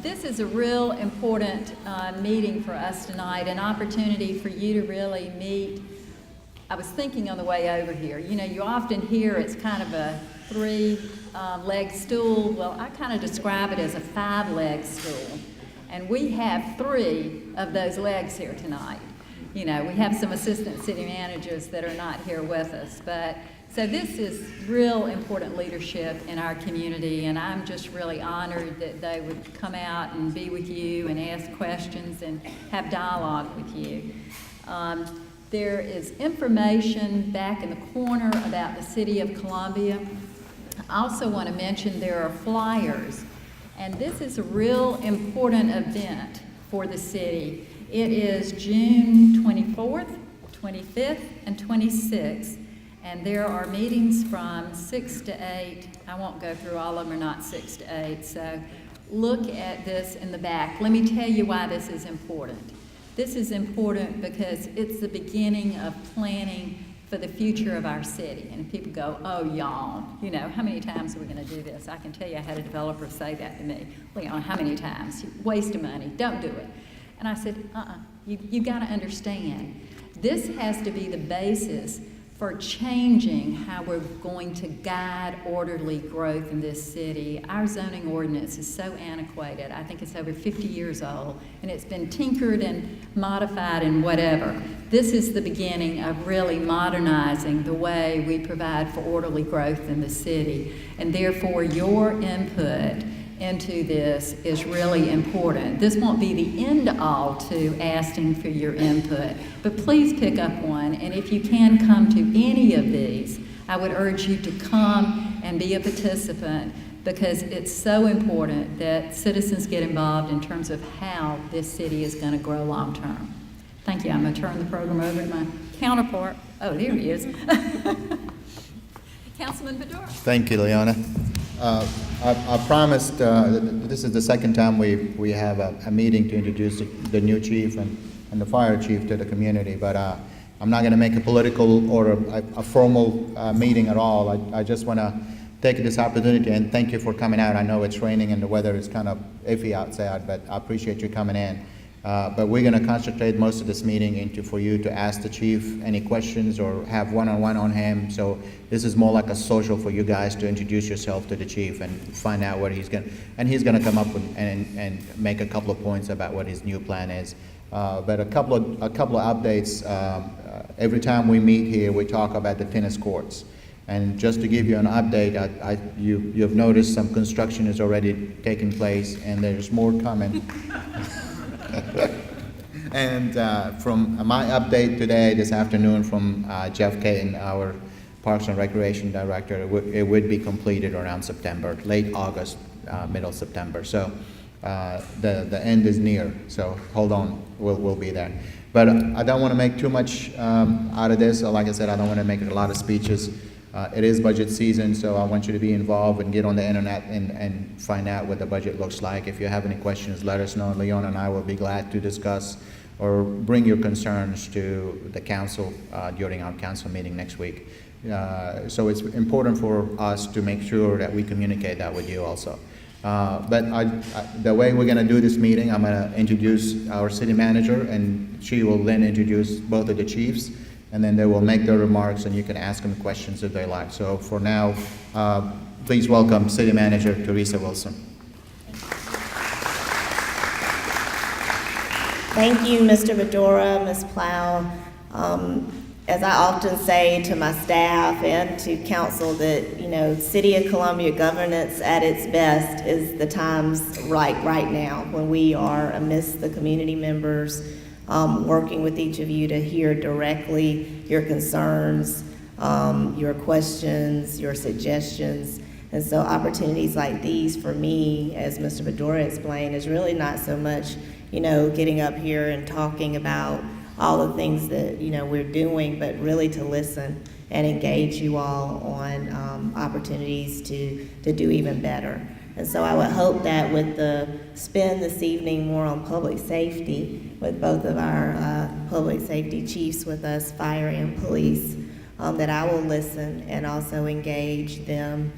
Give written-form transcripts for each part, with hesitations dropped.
This is a real important meeting for us tonight, an opportunity for you to really meet. I was thinking on the way over here, you know, you often hear it's kind of a three-leg stool. Well, I kind of describe it as a five-leg stool. And we have three of those legs here tonight. You know, we have some assistant city managers that are not here with us, but so this is real important leadership in our community, and I'm just really honored that they would come out and be with you and ask questions and have dialogue with you. There is information back in the corner about the City of Columbia. I also want to mention there are flyers, and this is a real important event for the city. It is June 24th, 25th, and 26th, and there are meetings from 6 to 8. I won't go through all of them, are not 6 to 8, so look at this in the back. Let me tell you why this is important. This is important because it's the beginning of planning for the future of our city. And people go, oh, y'all, you know, how many times are we going to do this? I can tell you I had a developer say that to me. Leona, how many times? Waste of money, don't do it. And I said, you got to understand, this has to be the basis for changing how we're going to guide orderly growth in this city. Our zoning ordinance is so antiquated. I think it's over 50 years old, and it's been tinkered and modified and whatever. This is the beginning of really modernizing the way we provide for orderly growth in the city, and therefore your input into this is really important. This won't be the end all to asking for your input, but please pick up one, and if you can come to any of these, I would urge you to come and be a participant, because it's so important that citizens get involved in terms of how this city is going to grow long term. Thank you. I'm going to turn the program over to my counterpart. Oh, there he is. Councilman Baddourah. Thank you, Leona. I promised, this is the second time we have a meeting to introduce the new chief and the fire chief to the community, but I'm not going to make a political or a formal meeting at all. I just want to take this opportunity and thank you for coming out. I know it's raining and the weather is kind of iffy outside, but I appreciate you coming in. But we're going to concentrate most of this meeting into for you to ask the chief any questions or have one-on-one on him. So this is more like a social for you guys to introduce yourself to the chief and find out what he's going to, and he's going to come up with, and make a couple of points about what his new plan is. But a couple of updates. Every time we meet here, we talk about the tennis courts. And just to give you an update, you've noticed some construction is already taking place, and there's more coming. And from my update today, this afternoon, from Jeff Caton, our Parks and Recreation Director, it would be completed around September, late August, middle September. So the end is near, so hold on, we'll be there. But I don't want to make too much out of this. Like I said, I don't want to make a lot of speeches. It is budget season, so I want you to be involved and get on the internet and find out what the budget looks like. If you have any questions, let us know. Leona and I will be glad to discuss or bring your concerns to the council during our council meeting next week. So it's important for us to make sure that we communicate that with you also. But the way we're going to do this meeting, I'm going to introduce our city manager, and she will then introduce both of the chiefs, and then they will make their remarks, and you can ask them questions if they like. So for now, please welcome City Manager Teresa Wilson. Thank you, Mr. Baddourah, Ms. Plaugh. As I often say to my staff and to council, that, you know, City of Columbia governance at its best is the times right now, when we are amidst the community members, working with each of you to hear directly your concerns, your questions, your suggestions. And so opportunities like these for me, as Mr. Baddourah explained, is really not so much, you know, getting up here and talking about all the things that, you know, we're doing, but really to listen and engage you all on opportunities to do even better. And so I would hope that with the spin this evening more on public safety, with both of our public safety chiefs with us, fire and police, that I will listen and also engage them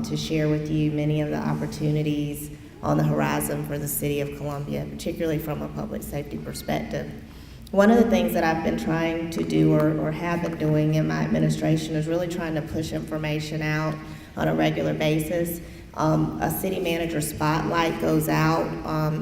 to share with you many of the opportunities on the horizon for the city of Columbia, particularly from a public safety perspective. One of the things that I've been trying to do or have been doing in my administration is really trying to push information out on a regular basis. A city manager spotlight goes out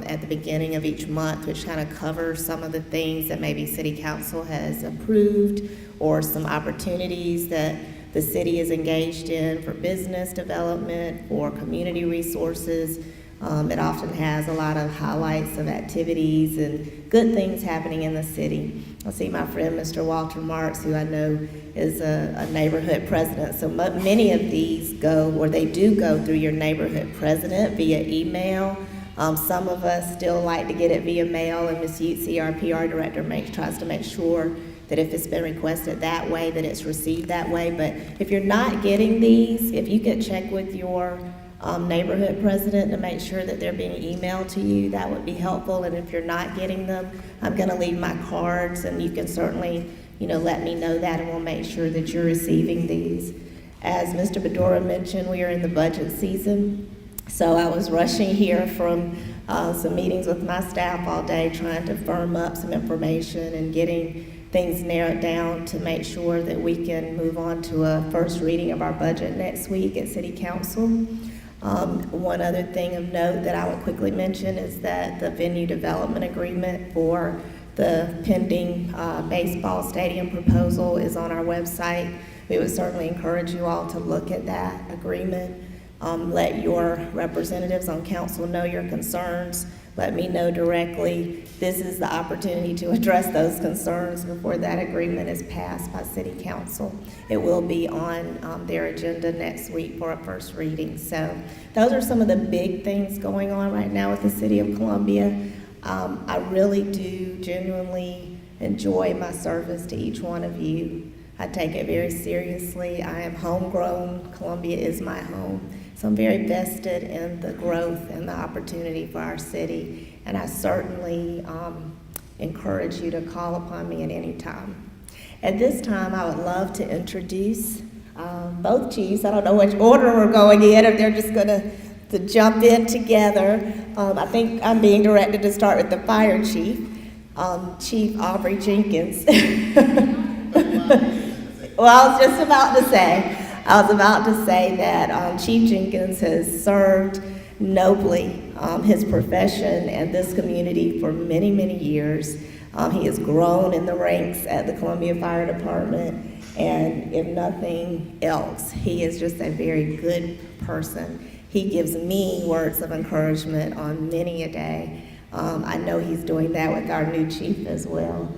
at the beginning of each month, which kind of covers some of the things that maybe city council has approved or some opportunities that the city is engaged in for business development or community resources. It often has a lot of highlights of activities and good things happening in the city. I see my friend Mr. Walter Marks, who I know is a neighborhood president. So many of these go, or they do go through your neighborhood president via email. Some of us still like to get it via mail, and Ms. Utsi, our PR director, tries to make sure that if it's been requested that way, that it's received that way. But if you're not getting these, if you could check with your neighborhood president to make sure that they're being emailed to you, that would be helpful. And if you're not getting them, I'm going to leave my cards, and you can certainly, let me know that, and we'll make sure that you're receiving these. As Mr. Baddourah mentioned, we are in the budget season, so I was rushing here from some meetings with my staff all day, trying to firm up some information and getting things narrowed down to make sure that we can move on to a first reading of our budget next week at City Council. One other thing of note that I would quickly mention is that the venue development agreement for the pending baseball stadium proposal is on our website. We would certainly encourage you all to look at that agreement. Let your representatives on council know your concerns. Let me know directly. This is the opportunity to address those concerns before that agreement is passed by City Council. It will be on their agenda next week for a first reading. So those are some of the big things going on right now with the City of Columbia. I really do genuinely enjoy my service to each one of you. I take it very seriously. I am homegrown. Columbia is my home. So I'm very vested in the growth and the opportunity for our city. And I certainly encourage you to call upon me at any time. At this time, I would love to introduce both chiefs. I don't know which order we're going in, if they're just going to jump in together. I think I'm being directed to start with the fire chief, Chief Aubrey Jenkins. Well, I was just about to say that Chief Jenkins has served nobly his profession and this community for many, many years. He has grown in the ranks at the Columbia Fire Department, and if nothing else, he is just a very good person. He gives me words of encouragement on many a day. I know he's doing that with our new chief as well.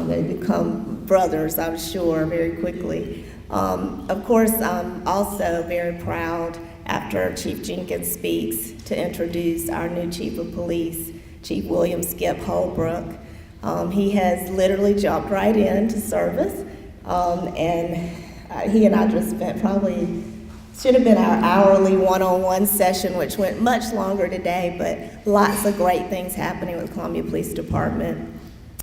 They become brothers, I'm sure, very quickly. Of course, I'm also very proud, after Chief Jenkins speaks, to introduce our new Chief of Police, Chief William Skip Holbrook. He has literally jumped right into service, and he and I just spent should have been our hourly one-on-one session, which went much longer today, but lots of great things happening with Columbia Police Department.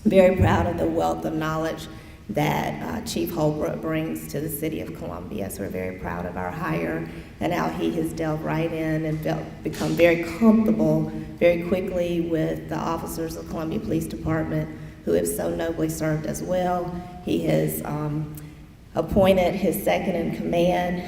Very proud of the wealth of knowledge that Chief Holbrook brings to the city of Columbia. So we're very proud of our hire and how he has delved right in and become very comfortable very quickly with the officers of Columbia Police Department who have so nobly served as well. He has appointed his second in command,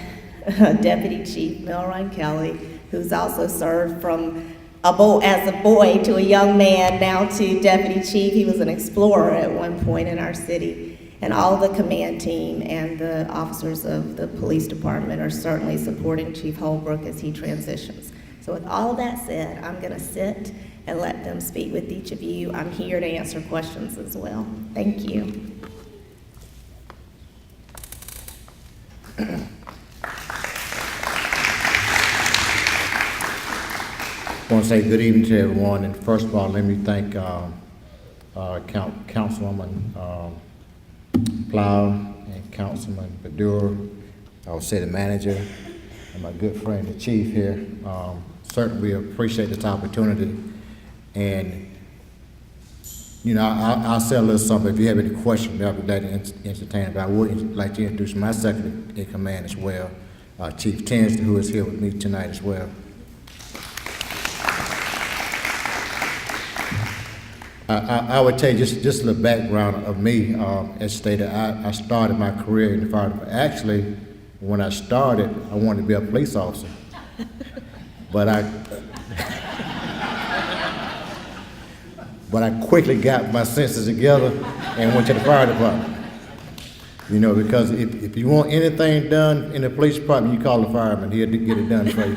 Deputy Chief Melron Kelly, who's also served from as a boy to a young man, now to Deputy Chief. He was an explorer at one point in our city. And all the command team and the officers of the police department are certainly supporting Chief Holbrook as he transitions. So with all of that said, I'm going to sit and let them speak with each of you. I'm here to answer questions as well. Thank you. I want to say good evening to everyone, and first of all, let me thank Councilwoman Plaugh and Councilman Baddourah, I would say the manager, and my good friend, the chief here. Certainly we appreciate this opportunity, and I'll say a little something. If you have any questions, I'll be glad to entertain it, but I would like to introduce my second in command as well, Chief Tinsley, who is here with me tonight as well. I would tell you just a little background of me. As stated, I started my career in the fire department. Actually, when I started, I wanted to be a police officer, but I quickly got my senses together and went to the fire department. You know, because if you want anything done in the police department, you call the fireman. He'll get it done for you.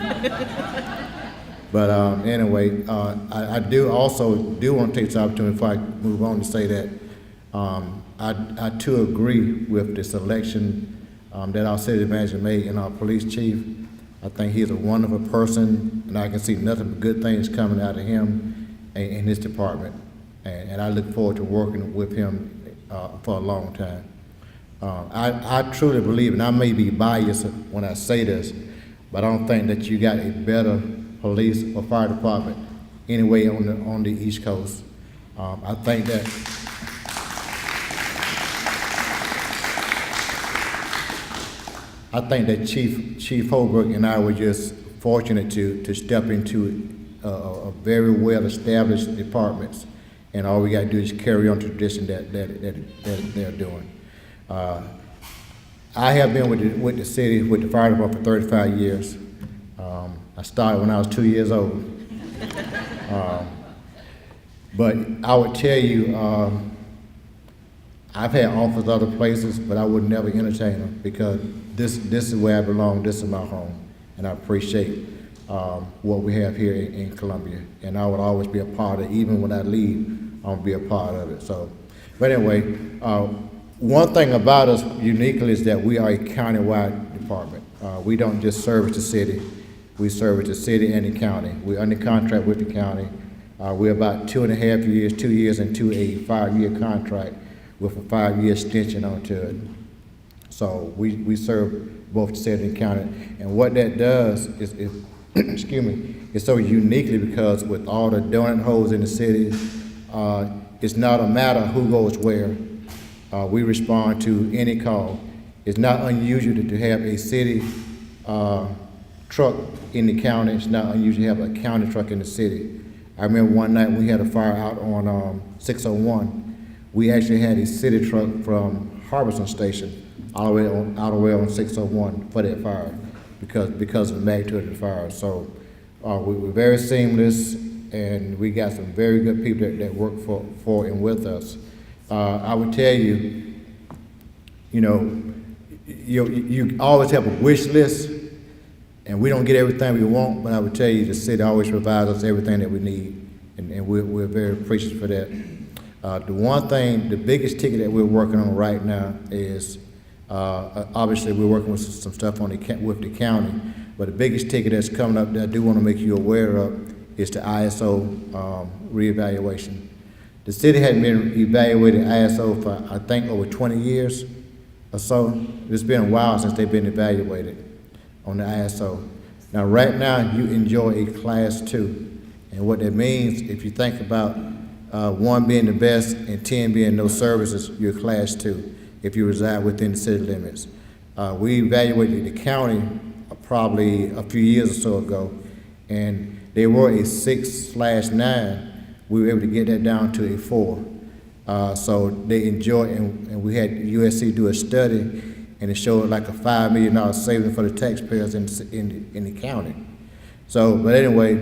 But anyway, I do want to take this opportunity before I move on to say that I too agree with the selection that our city manager made and our police chief. I think he's a wonderful person, and I can see nothing but good things coming out of him and his department. And I look forward to working with him for a long time. I truly believe, and I may be biased when I say this, but I don't think that you got a better police or fire department anyway on the East Coast. I think that Chief Holbrook and I were just fortunate to step into a very well-established departments, and all we got to do is carry on the tradition that they're doing. I have been with the city, with the fire department for 35 years. I started when I was 2 years old. But I would tell you, I've had offers other places, but I would never entertain them because this is where I belong, this is my home, and I appreciate what we have here in Columbia, and I would always be a part of it. Even when I leave, I'll be a part of it. So, but anyway, one thing about us uniquely is that we are a countywide department. We don't just service the city, we service the city and the county. We're under contract with the county. We're about 2.5 years, 2 years into a 5-year contract with a 5-year extension onto it. So we serve both the city and the county. And what that does is excuse me, it's so uniquely because with all the donut holes in the city, it's not a matter who goes where. We respond to any call. It's not unusual to have a city truck in the county. It's not unusual to have a county truck in the city. I remember one night we had a fire out on 601. We actually had a city truck from Harbison Station all the way on 601 for that fire because of the magnitude of the fire. So we were very seamless, and we got some very good people that work for and with us. I would tell you, you always have a wish list, and we don't get everything we want, but I would tell you the city always provides us everything that we need, and we're very appreciative for that. The biggest ticket that we're working on right now is, obviously we're working with some stuff with the county, but the biggest ticket that's coming up that I do want to make you aware of is the ISO reevaluation. The city hadn't been evaluating ISO for, I think, over 20 years or so. It's been a while since they've been evaluated on the ISO. Now, right now, you enjoy a Class 2. And what that means, if you think about 1 being the best and 10 being no services, you're Class 2 if you reside within the city limits. We evaluated the county probably a few years or so ago, and they were a 6/9. We were able to get that down to a 4. So they enjoy, and we had USC do a study, and it showed like a $5 million savings for the taxpayers in the county. So, but anyway,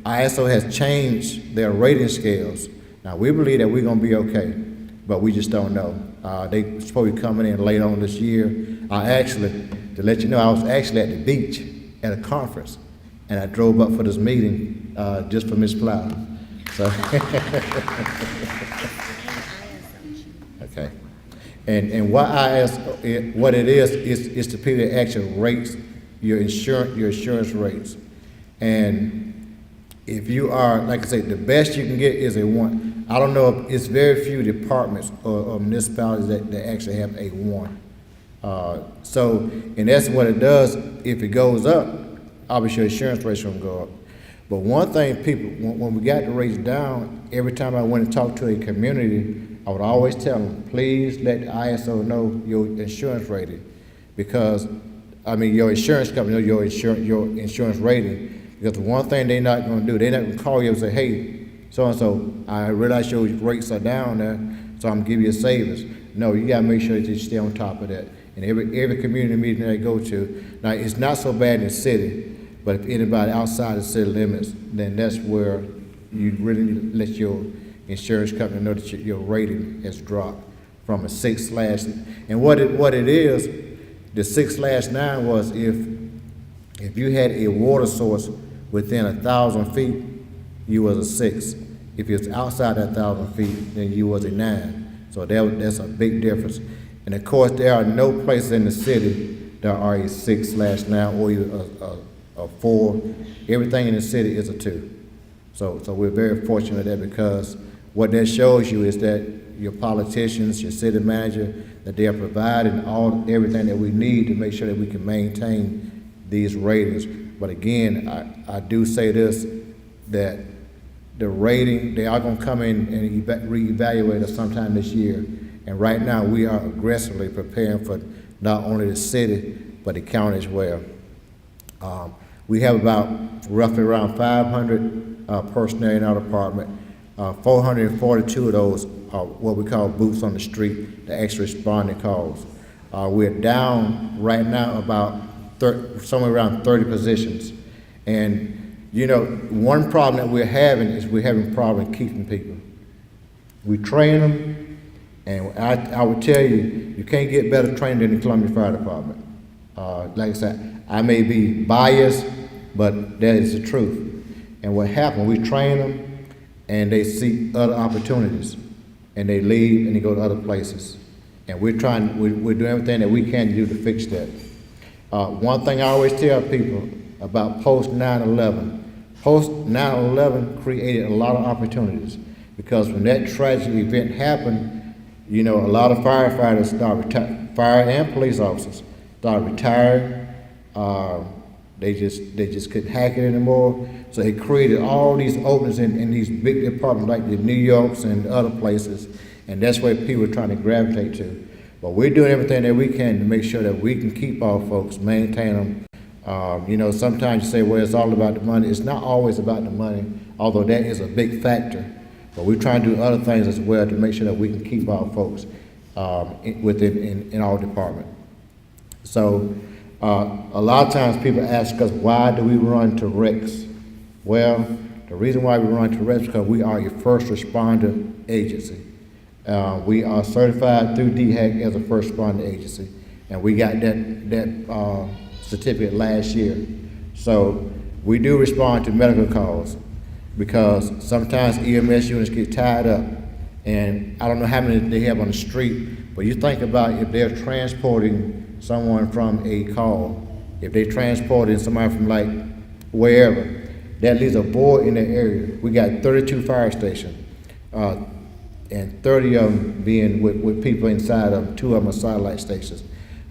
ISO has changed their rating scales. Now, we believe that we're gonna be okay, but we just don't know. They supposed to be coming in late on this year. To let you know, I was actually at the beach at a conference, and I drove up for this meeting just for Ms. Plaugh. So, okay. And what it is the people that actually rates your insurance rates. And if you are, like I say, the best you can get is a 1. I don't know if it's very few departments or municipalities that actually have a 1. So, and that's what it does. If it goes up, obviously your insurance rate's gonna go up. But one thing people, when we got the rates down, every time I went and talked to a community, I would always tell them, please let the ISO know your insurance rating. Because, your insurance company know your insurance rating. Because the one thing they're not gonna do, they're not gonna call you and say, hey, so-and-so, I realize your rates are down there, so I'm gonna give you a savings. No, you gotta make sure that you stay on top of that. And every community meeting that I go to, now, it's not so bad in the city, but if anybody outside the city limits, then that's where you really need to let your insurance company know that your rating has dropped from a 6/, and what it is, the 6/9 was if you had a water source within 1,000 feet, you was a 6. If it's outside that 1,000 feet, then you was a 9. So that's a big difference. And of course, there are no places in the city that are a 6/9 or a 4. Everything in the city is a 2. So we're very fortunate there, because what that shows you is that your politicians, your city manager, that they are providing everything that we need to make sure that we can maintain these ratings. But again, I do say this, that the rating, they are gonna come in and reevaluate us sometime this year. And right now, we are aggressively preparing for not only the city, but the county as well. We have roughly around 500 personnel in our department. 442 of those are what we call boots on the street, the extra responding calls. We're down right now about somewhere around 30 positions. And, you know, one problem that we're having is we're having a problem keeping people. We train them, and I would tell you, you can't get better trained than the Columbia Fire Department. Like I said, I may be biased, but that is the truth. And what happened, we train them, and they seek other opportunities, and they leave and they go to other places. And we're doing everything that we can do to fix that. One thing I always tell people about post 9/11, post 9/11 created a lot of opportunities, because when that tragic event happened, you know, a lot of firefighters started retiring, fire and police officers started retiring. They just couldn't hack it anymore. So it created all these openings in these big departments like the New Yorks and other places, and that's where people are trying to gravitate to. But we're doing everything that we can to make sure that we can keep our folks, maintain them. You know, sometimes you say, well, it's all about the money. It's not always about the money, although that is a big factor. But we're trying to do other things as well to make sure that we can keep our folks in our department. So a lot of times people ask us, why do we run to REX? Well, the reason why we run to REX is because we are a first responder agency. We are certified through DHEC as a first responder agency, and we got that certificate last year. So we do respond to medical calls, because sometimes EMS units get tied up, and I don't know how many they have on the street, but you think about if they're transporting someone from a call, if they transporting somebody from like wherever, that leaves a void in the area. We got 32 fire stations, and 30 of them being with people inside of them. 2 of them are satellite stations,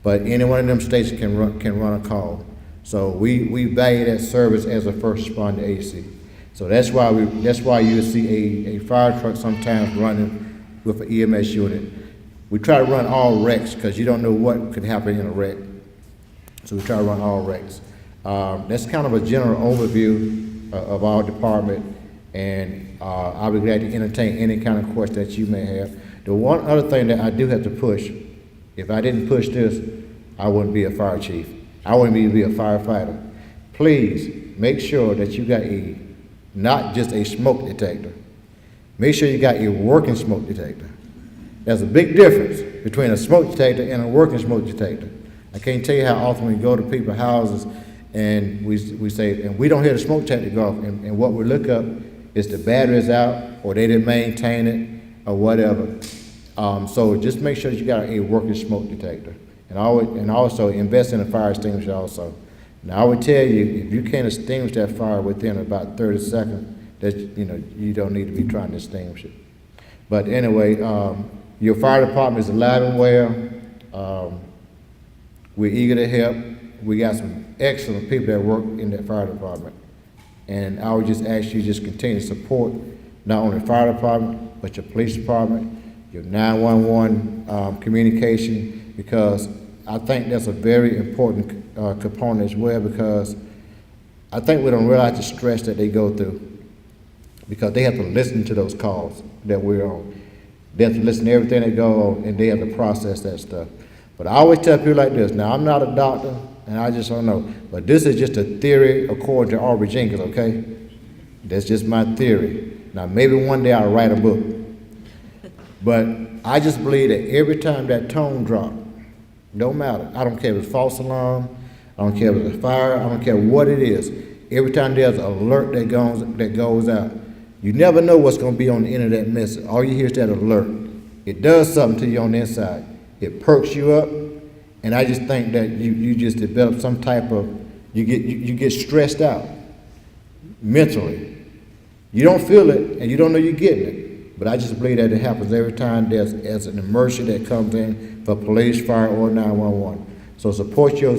but any one of them stations can run a call. So we value that service as a first responder agency. So that's why you see a fire truck sometimes running with an EMS unit. We try to run all RECs, because you don't know what could happen in a REC. So we try to run all RECs. That's kind of a general overview of our department, and I'll be glad to entertain any kind of question that you may have. The one other thing that I do have to push, if I didn't push this, I wouldn't be a fire chief. I wouldn't even be a firefighter. Please make sure that you got not just a smoke detector. Make sure you got a working smoke detector. There's a big difference between a smoke detector and a working smoke detector. I can't tell you how often we go to people's houses and we say, and we don't hear the smoke detector go off, and what we look up is the battery's out, or they didn't maintain it, or whatever. So just make sure that you got a working smoke detector, and also invest in a fire extinguisher also. Now I would tell you, if you can't extinguish that fire within about 30 seconds, that you don't need to be trying to extinguish it. But anyway, your fire department is alive and well. We're eager to help. We got some excellent people that work in that fire department. And I would just ask you just continue to support not only the fire department, but your police department, your 911 communication, because I think that's a very important component as well, because I think we don't realize the stress that they go through. because they have to listen to those calls that we're on. They have to listen to everything that goes on, and they have to process that stuff. But I always tell people like this, now I'm not a doctor, and I just don't know, but this is just a theory according to Aubrey Jenkins, okay? That's just my theory. Now, maybe one day I'll write a book. But I just believe that every time that tone drop, no matter, I don't care if it's false alarm, I don't care if it's a fire, I don't care what it is, every time there's an alert that goes out, you never know what's going to be on the end of that message. All you hear is that alert. It does something to you on the inside. It perks you up, and I just think that you just develop some type of, you get stressed out mentally. You don't feel it, and you don't know you're getting it. But I just believe that it happens every time there's an emergency that comes in for police, fire, or 911. So support your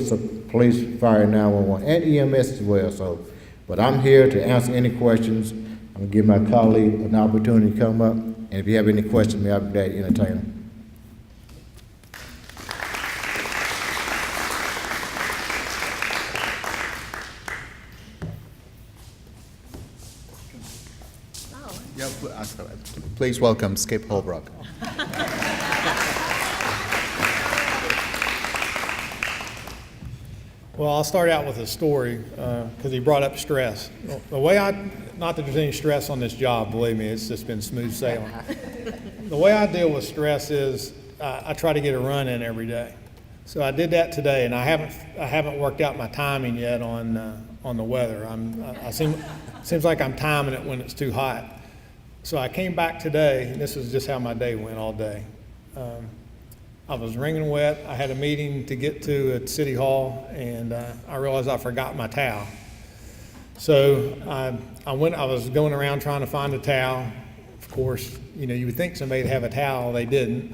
police, fire, 911, and EMS as well. So, but I'm here to answer any questions. I'm gonna give my colleague an opportunity to come up, and if you have any questions, I'll be glad to entertain them. Yeah, please welcome Skip Holbrook. Well, I'll start out with a story because he brought up stress. The way not that there's any stress on this job, believe me, it's just been smooth sailing. The way I deal with stress is I try to get a run in every day. So I did that today, and I haven't worked out my timing yet on the weather. Seems like I'm timing it when it's too hot. So I came back today, and this is just how my day went all day. I was wringing wet. I had a meeting to get to at City Hall, and I realized I forgot my towel. So I was going around trying to find a towel. Of course, you would think somebody'd have a towel. They didn't.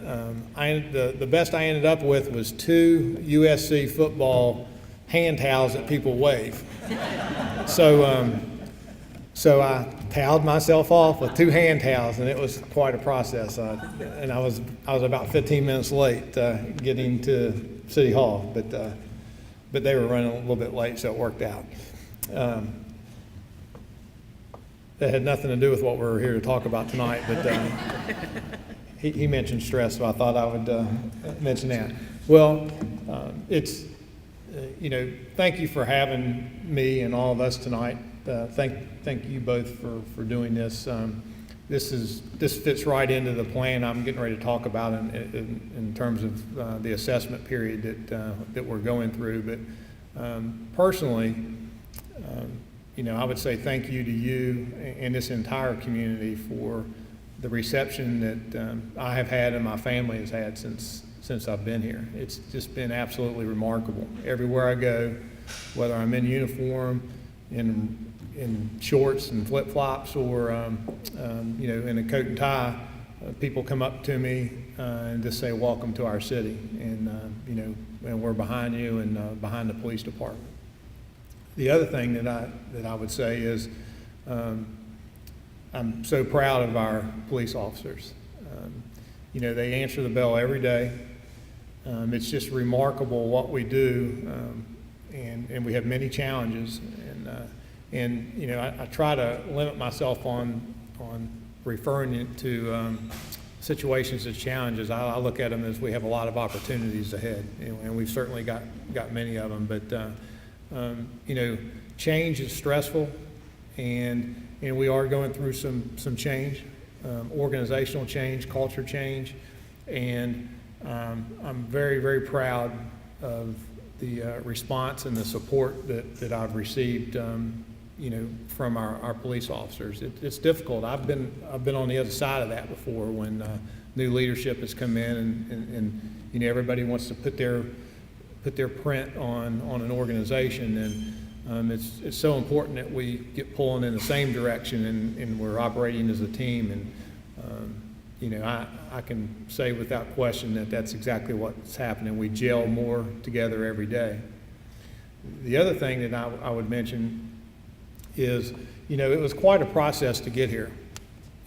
The best I ended up with was 2 USC football hand towels that people wave. So I toweled myself off with 2 hand towels, and it was quite a process. And I was about 15 minutes late getting to City Hall, but they were running a little bit late, so it worked out. That had nothing to do with what we're here to talk about tonight, but he mentioned stress, so I thought I would mention that. Well, thank you for having me and all of us tonight. Thank you both for doing this. This fits right into the plan I'm getting ready to talk about in terms of the assessment period that we're going through. But personally, I would say thank you to you and this entire community for the reception that I have had and my family has had since I've been here. It's just been absolutely remarkable. Everywhere I go, whether I'm in uniform, in shorts and flip-flops, or in a coat and tie, people come up to me and just say, "Welcome to our city," and and we're behind you and behind the police department. The other thing that I would say is I'm so proud of our police officers. They answer the bell every day. It's just remarkable what we do, and we have many challenges. I try to limit myself on referring it to situations as challenges. I look at them as we have a lot of opportunities ahead, and we've certainly got many of them. But change is stressful, and we are going through some change, organizational change, culture change, and I'm very, very proud of the response and the support that I've received, from our police officers. It's difficult. I've been on the other side of that before when new leadership has come in and everybody wants to put their print on an organization, and it's so important that we get pulling in the same direction and we're operating as a team. And I can say without question that that's exactly what's happening. We gel more together every day. The other thing that I would mention is, it was quite a process to get here.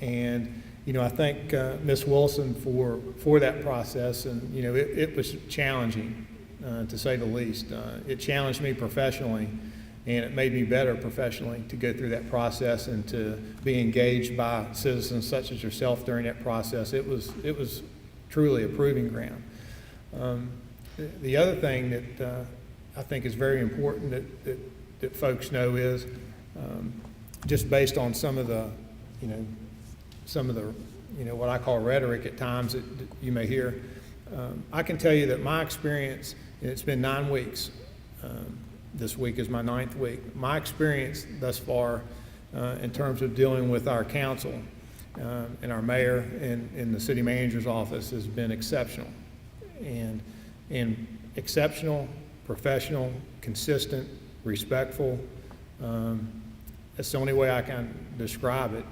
And, I thank Ms. Wilson for that process. And, it was challenging, to say the least. It challenged me professionally. And it made me better professionally to go through that process and to be engaged by citizens such as yourself during that process. It was truly a proving ground. The other thing that I think is very important that folks know is just based on some of the what I call rhetoric at times that you may hear. I can tell you that my experience, and it's been 9 weeks. This week is my 9th week. My experience thus far in terms of dealing with our council and our mayor and the city manager's office has been exceptional. And exceptional, professional, consistent, respectful. That's the only way I can describe it.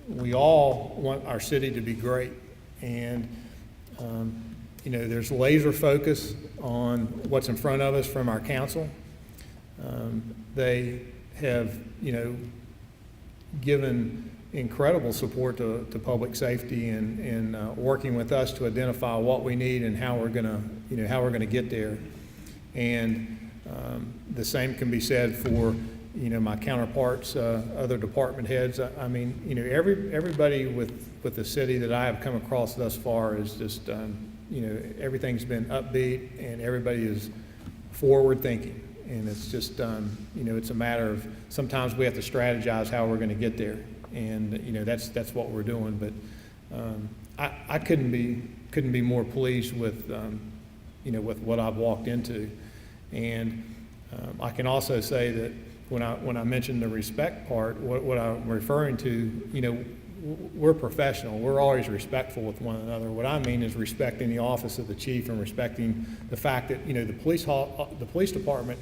We all want our city to be great, and there's laser focus on what's in front of us from our council. They have, given incredible support to public safety and working with us to identify what we need and how we're gonna get there. And the same can be said for my counterparts, other department heads. I mean, everybody with the city that I have come across thus far is just, everything's been upbeat and everybody is forward thinking. And it's just, it's a matter of sometimes we have to strategize how we're going to get there. And, that's what we're doing. But I couldn't be more pleased with, with what I've walked into. And I can also say that when I mentioned the respect part, what I'm referring to, we're professional. We're always respectful with one another. What I mean is respecting the office of the chief and respecting the fact that, the police department,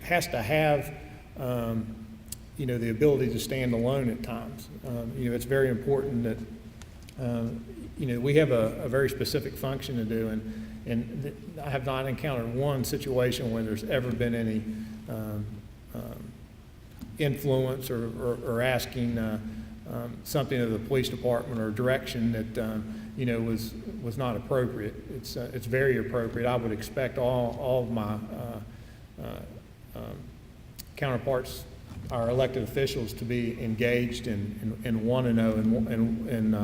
has to have, the ability to stand alone at times. It's very important that, we have a very specific function to do, and I have not encountered one situation where there's ever been any influence or asking something of the police department or direction that was not appropriate. It's very appropriate. I would expect all of my counterparts, our elected officials, to be engaged and want to know and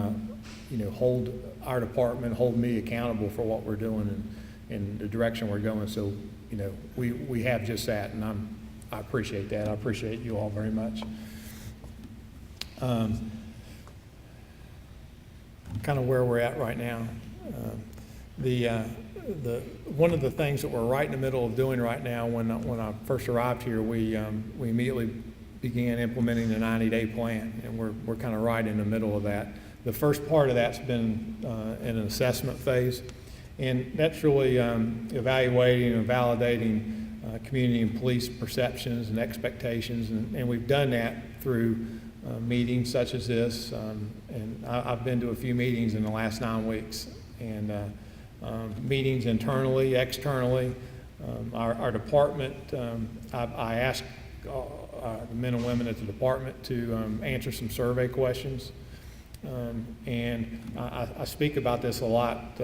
hold our department, hold me accountable for what we're doing and the direction we're going. So we have just that, and I appreciate that. I appreciate you all very much. Kind of where we're at right now. One of the things that we're right in the middle of doing right now, when I first arrived here, we immediately began implementing the 90-day plan, and we're kind of right in the middle of that. The first part of that's been in an assessment phase, and that's really evaluating and validating community and police perceptions and expectations, and we've done that through meetings such as this, and I've been to a few meetings in the last 9 weeks, and meetings internally, externally. Our department, I asked the men and women at the department to answer some survey questions, and I speak about this a lot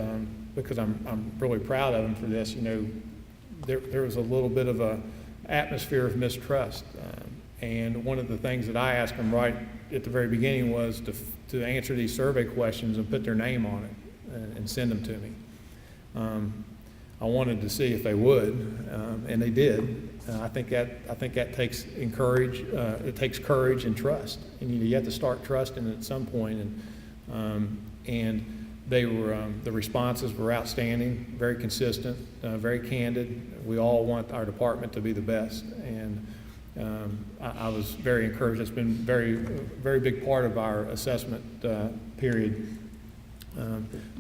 because I'm really proud of them for this. There was a little bit of a atmosphere of mistrust. And one of the things that I asked them right at the very beginning was to answer these survey questions and put their name on it and send them to me. I wanted to see if they would, and they did. I think that takes courage. It takes courage and trust, and you have to start trusting at some point. And they were the responses were outstanding, very consistent, very candid. We all want our department to be the best, and I was very encouraged. It's been very big part of our assessment period.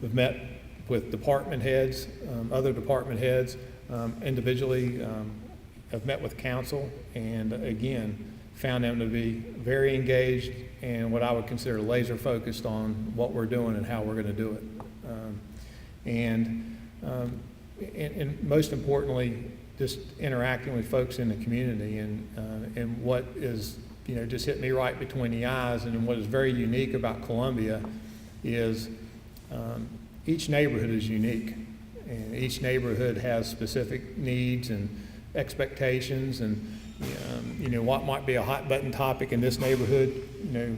We've met with department heads, other department heads, individually. I've met with council, and again, found them to be very engaged and what I would consider laser focused on what we're doing and how we're going to do it. And most importantly, just interacting with folks in the community, and what is, just hit me right between the eyes, and what is very unique about Columbia is each neighborhood is unique, and each neighborhood has specific needs and expectations and, you know, what might be a hot button topic in this neighborhood, you know,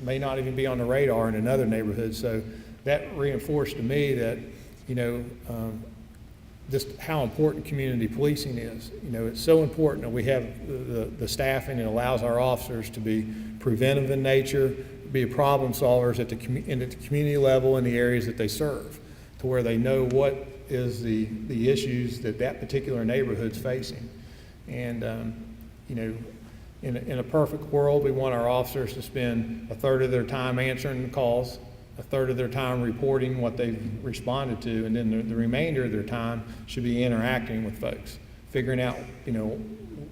may not even be on the radar in another neighborhood. So that reinforced to me that, you know, just how important community policing is. You know, it's so important that we have the staffing that allows our officers to be preventive in nature, be problem solvers at the community level in the areas that they serve, to where they know what is the issues that that particular neighborhood's facing. And, you know, in a perfect world, we want our officers to spend a third of their time answering the calls, a third of their time reporting what they've responded to, and then the remainder of their time should be interacting with folks, figuring out, you know,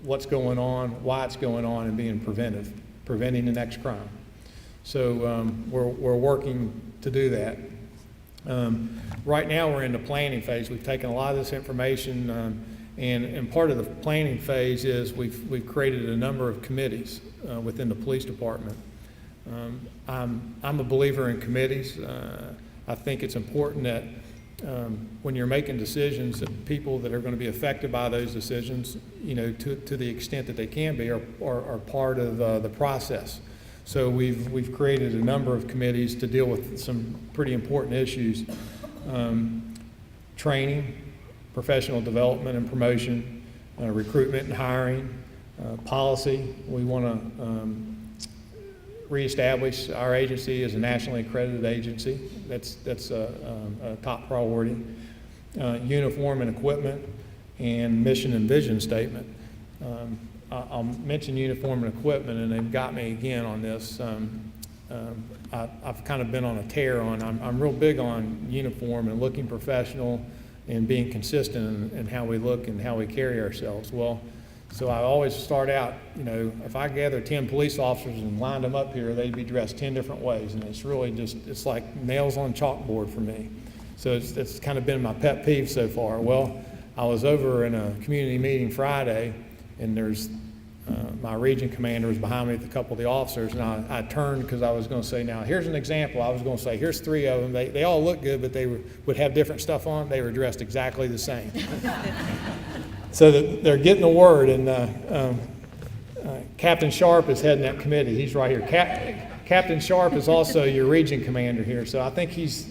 what's going on, why it's going on, and being preventing the next crime. So we're working to do that. Right now we're in the planning phase. We've taken a lot of this information, and part of the planning phase is we've created a number of committees within the police department. I'm a believer in committees. I think it's important that when you're making decisions, that people that are going to be affected by those decisions, you know, to the extent that they can be, are part of the process. So we've created a number of committees to deal with some pretty important issues: training, professional development and promotion, recruitment and hiring, policy. We want to reestablish our agency as a nationally accredited agency. That's a top priority. Uniform and equipment, and mission and vision statement. I'll mention uniform and equipment, and they've got me again on this. I've kind of been on a tear on, I'm real big on uniform and looking professional and being consistent in how we look and how we carry ourselves. Well, so I always start out, you know, if I gather 10 police officers and lined them up here, they'd be dressed 10 different ways, and it's really just, it's like nails on chalkboard for me. So it's kind of been my pet peeve so far. Well, I was over in a community meeting Friday, and there's my region commander was behind me with a couple of the officers, and I turned because I was going to say, now here's an example. I was going to say, here's 3 of them. They all look good, but they would have different stuff on. They were dressed exactly the same. So they're getting the word, and Captain Sharp is heading that committee. He's right here. Captain Sharp is also your region commander here, so I think he's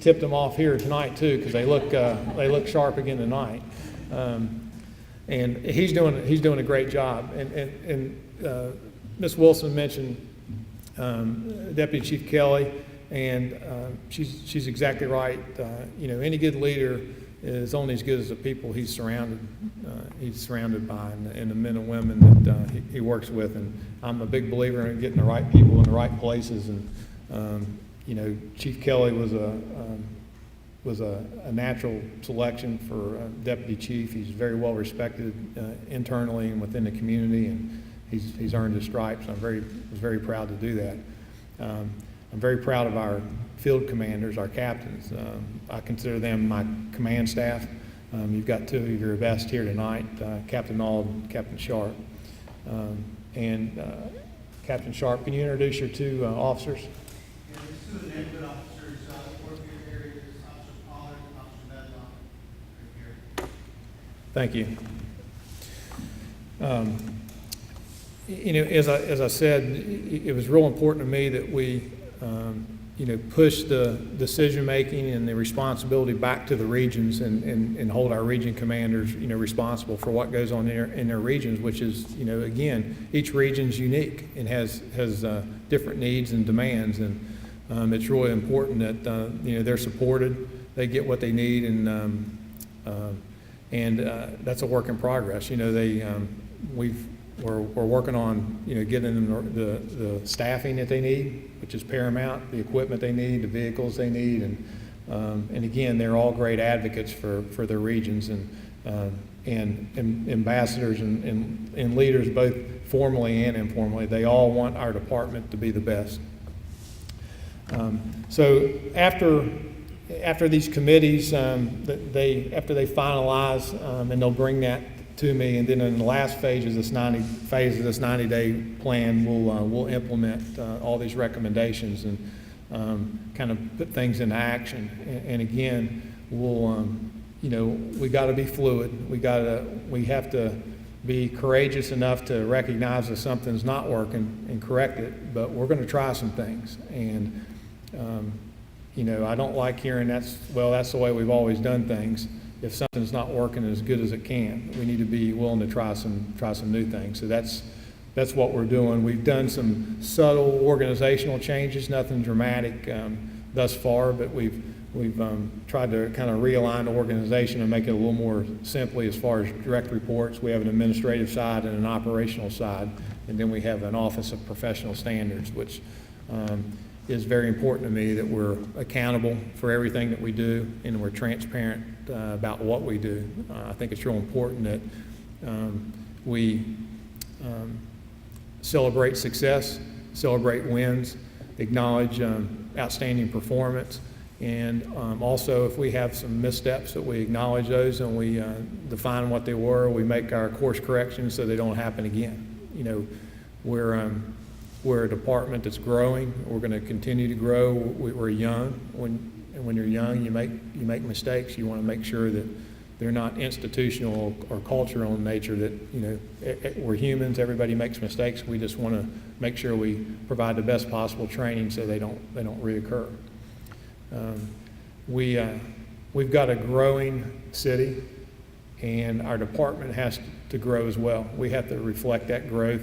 tipped them off here tonight too, because they look sharp again tonight. And he's doing a great job. And Ms. Wilson mentioned Deputy Chief Kelly, and she's exactly right. You know, any good leader is only as good as the people he's surrounded by, and the men and women that he works with. And I'm a big believer in getting the right people in the right places. And you know, Chief Kelly was a natural selection for deputy chief. He's very well respected internally and within the community, and he's earned his stripes. I was very proud to do that. I'm very proud of our field commanders, our captains. I consider them my command staff. You've got 2 of your best here tonight, Captain Olde and Captain Sharp. Captain Sharp, can you introduce your 2 officers? Yeah, these 2 of the neighborhood officers work in your area. Officer Pollard and Officer Medlock right here. Thank you. You know, as I said, it was real important to me that we, you know, push the decision-making and the responsibility back to the regions, and hold our region commanders, you know, responsible for what goes on in their regions, which is, you know, again, each region's unique and has different needs and demands, and it's really important that, you know, they're supported, they get what they need, and that's a work in progress. You know, we're working on, you know, getting them the staffing that they need, which is paramount, the equipment they need, the vehicles they need, and again, they're all great advocates for their regions, and ambassadors and leaders, both formally and informally. They all want our department to be the best. So after these committees, after they finalize, and they'll bring that to me, and then in the last phase of this 90-day plan, we'll implement all these recommendations and kind of put things into action. And again, we'll you know, we got to be fluid. We have to be courageous enough to recognize that something's not working and correct it, but we're going to try some things. And, you know, I don't like hearing that's the way we've always done things. If something's not working as good as it can, we need to be willing to try some new things. So that's what we're doing. We've done some subtle organizational changes, nothing dramatic thus far, but we've tried to kind of realign the organization and make it a little more simply as far as direct reports. We have an administrative side and an operational side, and then we have an Office of Professional Standards, which is very important to me, that we're accountable for everything that we do and we're transparent about what we do. I think it's real important that we celebrate success, celebrate wins, acknowledge outstanding performance, and also if we have some missteps, that we acknowledge those and we define what they were. We make our course corrections so they don't happen again. You know, we're a department that's growing. We're going to continue to grow. We're young. When you're young, you make mistakes. You want to make sure that they're not institutional or cultural in nature. That, you know, we're humans. Everybody makes mistakes. We just want to make sure we provide the best possible training so they don't reoccur. We've got a growing city, and our department has to grow as well. We have to reflect that growth.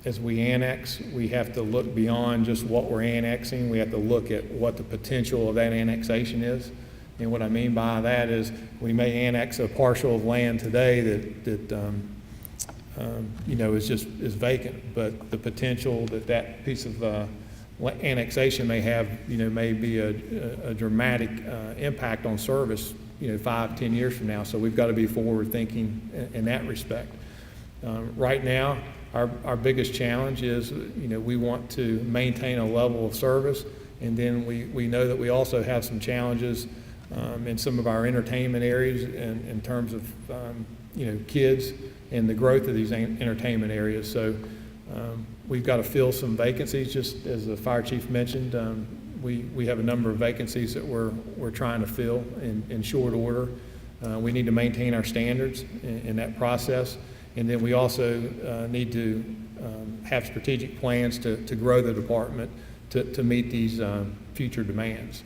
As we annex, we have to look beyond just what we're annexing. We have to look at what the potential of that annexation is. And what I mean by that is we may annex a parcel of land today that you know, is vacant, but the potential that piece of annexation may have, you know, may be a dramatic impact on service, you know, 5-10 years from now. So we've got to be forward thinking in that respect. Right now, our biggest challenge is, you know, we want to maintain a level of service, and then we know that we also have some challenges in some of our entertainment areas in terms of, you know, kids and the growth of these entertainment areas. So we've got to fill some vacancies, just as the fire chief mentioned. We have a number of vacancies that we're trying to fill in short order. We need to maintain our standards in that process. And then we also need to have strategic plans to grow the department to meet these future demands.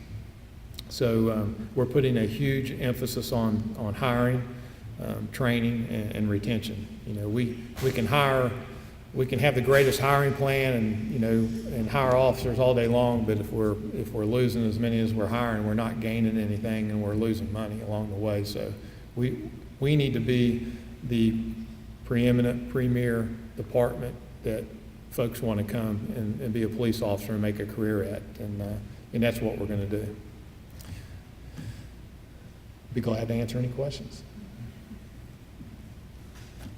So we're putting a huge emphasis on hiring, training, and retention. You know, we can hire, we can have the greatest hiring plan and, you know, and hire officers all day long, but if we're losing as many as we're hiring, we're not gaining anything, and we're losing money along the way. So we need to be the preeminent, premier department that folks want to come and be a police officer and make a career at, and that's what we're going to do. Be glad to answer any questions.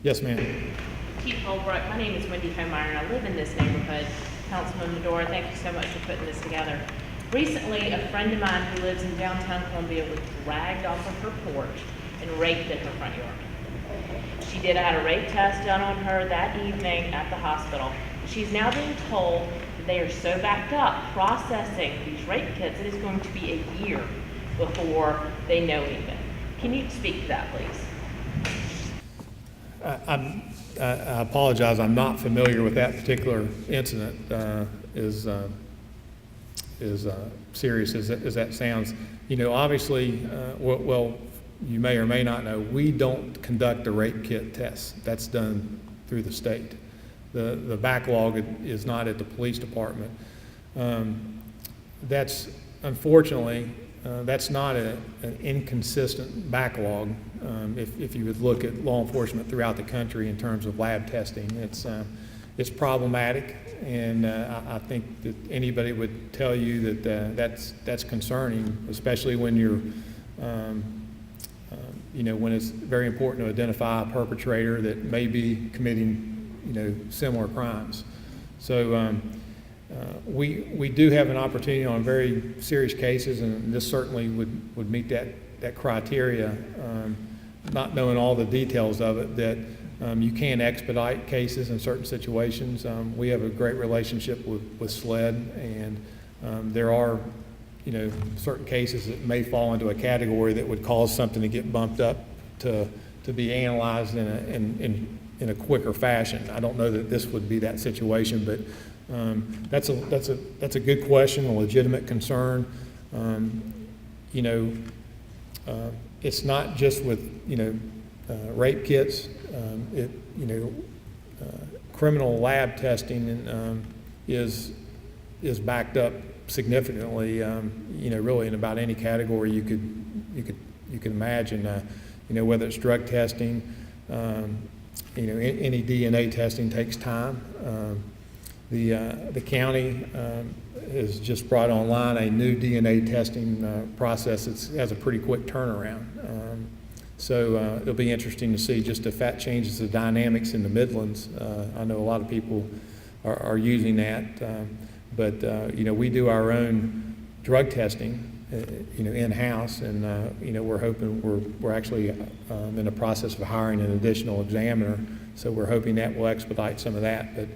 Yes, ma'am. Chief Holbrook, my name is Wendy Homeyer, and I live in this neighborhood. Councilman Baddourah, thank you so much for putting this together. Recently, a friend of mine who lives in downtown Columbia was dragged off of her porch and raped in her front yard. She did have a rape test done on her that evening at the hospital. She's now being told that they are so backed up processing these rape kits, it is going to be a year before they know anything. Can you speak to that, please? I apologize. I'm not familiar with that particular incident. As serious as that sounds, you know, obviously, well, you may or may not know, we don't conduct the rape kit tests. That's done through the state. The backlog is not at the police department. That's, unfortunately, that's not an inconsistent backlog. If you would look at law enforcement throughout the country in terms of lab testing, it's problematic, and I think that anybody would tell you that that's concerning, especially when you're you know, when it's very important to identify a perpetrator that may be committing, you know, similar crimes. So we do have an opportunity on very serious cases, and this certainly would meet that criteria, not knowing all the details of it, that you can expedite cases in certain situations. We have a great relationship with SLED, and there are, certain cases that may fall into a category that would cause something to get bumped up to be analyzed in a quicker fashion. I don't know that this would be that situation, but that's a good question, a legitimate concern. It's not just with rape kits. Criminal lab testing is backed up significantly. Really in about any category you could imagine. Whether it's drug testing, any DNA testing takes time. The county has just brought online a new DNA testing process that has a pretty quick turnaround. So it'll be interesting to see just if that changes the dynamics in the Midlands. I know a lot of people are using that, but we do our own drug testing, in-house, and we're hoping we're actually in the process of hiring an additional examiner. So we're hoping that will expedite some of that. But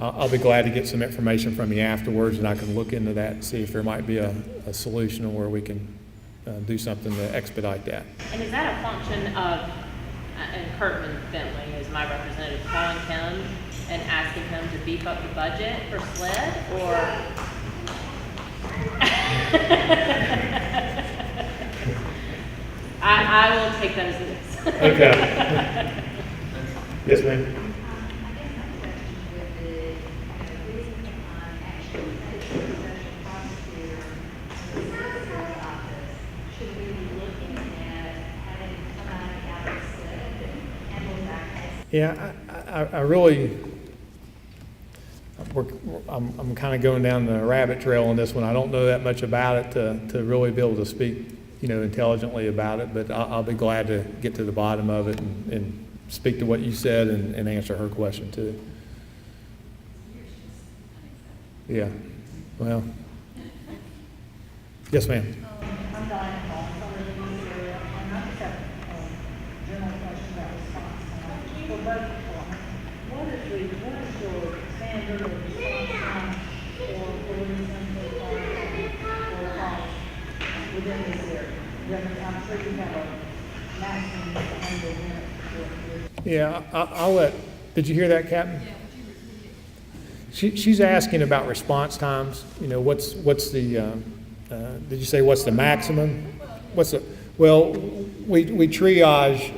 I'll be glad to get some information from you afterwards, and I can look into that and see if there might be a solution where we can do something to expedite that. And is that a function of, and Kurtman Bentley is my representative, calling him and asking him to beef up the budget for SLED, or? I will take that as this. Okay. Yes, ma'am. Yeah, I really, I'm kind of going down the rabbit trail on this one. I don't know that much about it to really be able to speak, intelligently about it, but I'll be glad to get to the bottom of it and speak to what you said and answer her question too. Yeah, well, yes, ma'am. I'm Diane Hall, I live in this area, and I just have a general question about response time. For both departments, what is your standard of response time for police and for fire or calls within this area? I'm sure you have a maximum of 100 minutes. Yeah, I'll let, did you hear that, Captain? She's asking about response times. What's the, did you say what's the maximum? Well, we triage,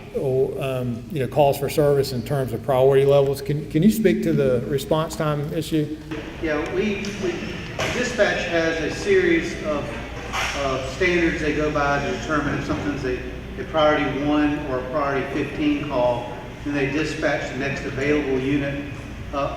calls for service in terms of priority levels. Can you speak to the response time issue? Yeah, dispatch has a series of standards they go by to determine if something's a priority 1 or a priority 15 call, then they dispatch the next available unit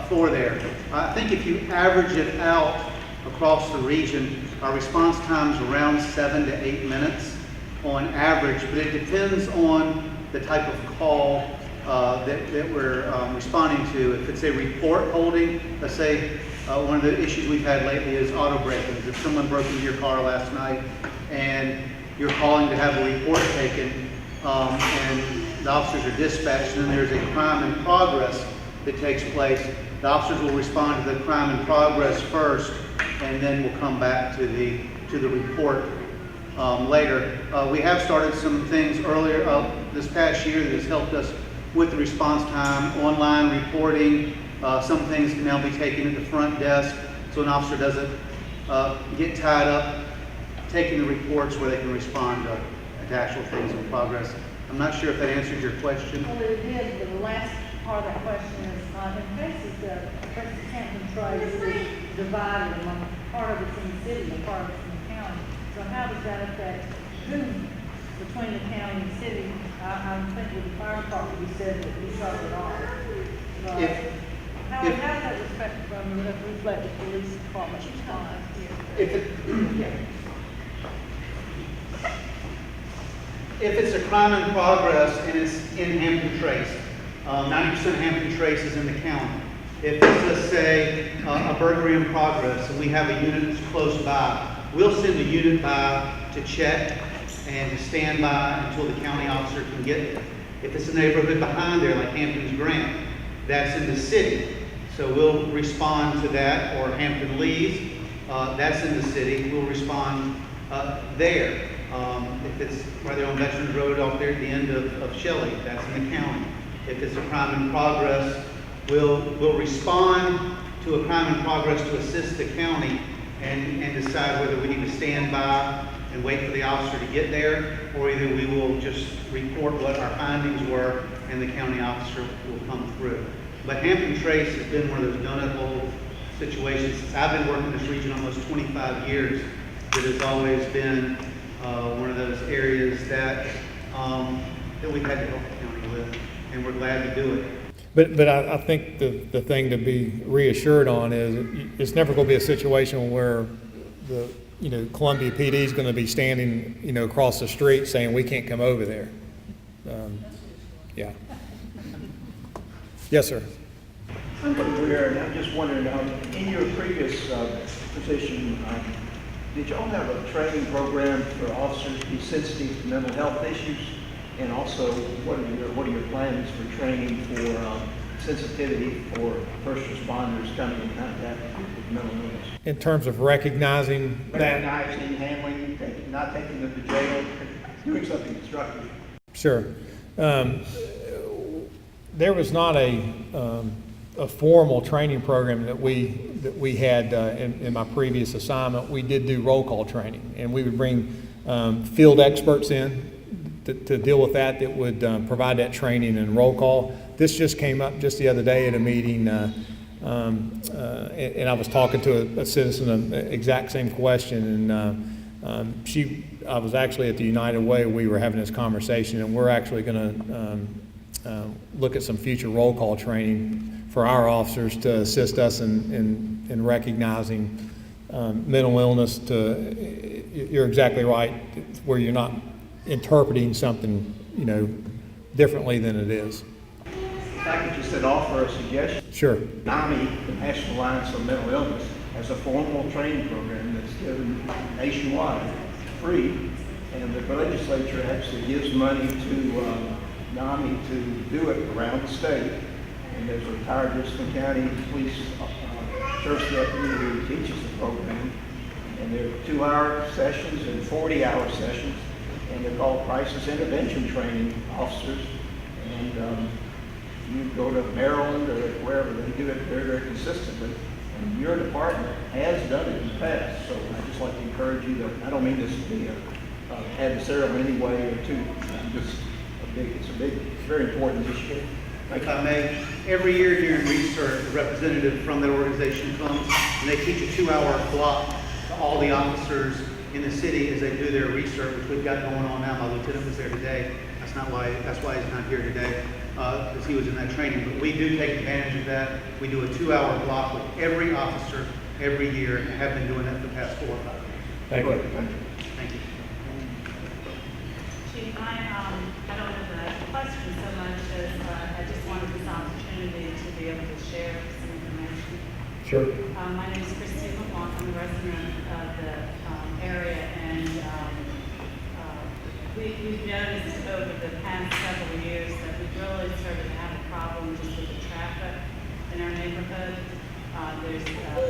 for there. I think if you average it out across the region, our response time's around 7 to 8 minutes on average, but it depends on the type of call that we're responding to. If it's a report holding, let's say one of the issues we've had lately is auto break-ins. If someone broke into your car last night and you're calling to have a report taken, and the officers are dispatched, and then there's a crime in progress that takes place, the officers will respond to the crime in progress first, and then we'll come back to the report later. We have started some things earlier this past year that has helped us with the response time, online reporting. Some things can now be taken at the front desk, so an officer doesn't get tied up taking the reports where they can respond to actual things in progress. I'm not sure if that answers your question. Well, it did, but the last part of that question is, in cases that Hampton Trace is divided among, part of it's in the city and part of it's in the county. So how does that affect who between the county and the city? I think with the fire department, you said that we shut it off. How does that reflect the police department's response? If it's a crime in progress and it's in Hampton Trace, 90% of Hampton Trace is in the county. If it's, let's say, a burglary in progress and we have a unit that's close by, we'll send a unit by to check and to stand by until the county officer can get there. If it's a neighborhood behind there, like Hampton's Grant, that's in the city. So we'll respond to that, or Hampton Lee's, that's in the city, we'll respond there. If it's right there on Veterans Road off there at the end of Shelley, that's in the county. If it's a crime in progress, we'll respond to a crime in progress to assist the county and decide whether we need to stand by and wait for the officer to get there, or either we will just report what our findings were and the county officer will come through. But Hampton Trace has been one of those donut hole situations. Since I've been working in this region almost 25 years, it has always been one of those areas that we've had to help the county with, and we're glad to do it. But I think the thing to be reassured on is it's never going to be a situation where the Columbia PD is going to be standing across the street saying we can't come over there. Yeah. Yes, sir. I'm aware, and I'm just wondering, in your previous position, did y'all have a training program for officers to be sensitive to mental health issues? And also, what are your plans for training for sensitivity for first responders coming in contact with mental illness? In terms of recognizing that. Recognizing, handling, not taking them to jail, doing something constructive. Sure. There was not a formal training program that we had in my previous assignment. We did do roll call training, and we would bring field experts in to deal with that would provide that training and roll call. This just came up just the other day at a meeting, and I was talking to a citizen the exact same question, and I was actually at the United Way. We were having this conversation, and we're actually going to look at some future roll call training for our officers to assist us in recognizing mental illness. You're exactly right, where you're not interpreting something, differently than it is. If I could just offer a suggestion. Sure. NAMI, the National Alliance on Mental Illness, has a formal training program that's given nationwide, free, and the legislature actually gives money to NAMI to do it around the state. And there's a retired Richland County police sheriff's deputy who teaches the program. And there are 2-hour sessions and 40-hour sessions, and they're called crisis intervention training officers. And you go to Maryland or wherever, they do it very, very consistently. And your department has done it in the past, so I'd just like to encourage you to, I don't mean this to be adversarial in any way or two, it's a big, very important issue. If I may, every year during research, a representative from that organization comes and they teach a 2-hour block to all the officers in the city as they do their research, which we've got going on now. My lieutenant was there today. That's why he's not here today, because he was in that training. But we do take advantage of that. We do a 2-hour block with every officer every year, and have been doing that for the past 4 or 5 years. Thank you. Thank you. Chief, I don't have a question so much as I just wanted this opportunity to be able to share some information. Sure. My name is Christine LeBlanc. I'm a resident of the area, and we've noticed over the past several years that we've really started to have a problem just with the traffic in our neighborhood. There's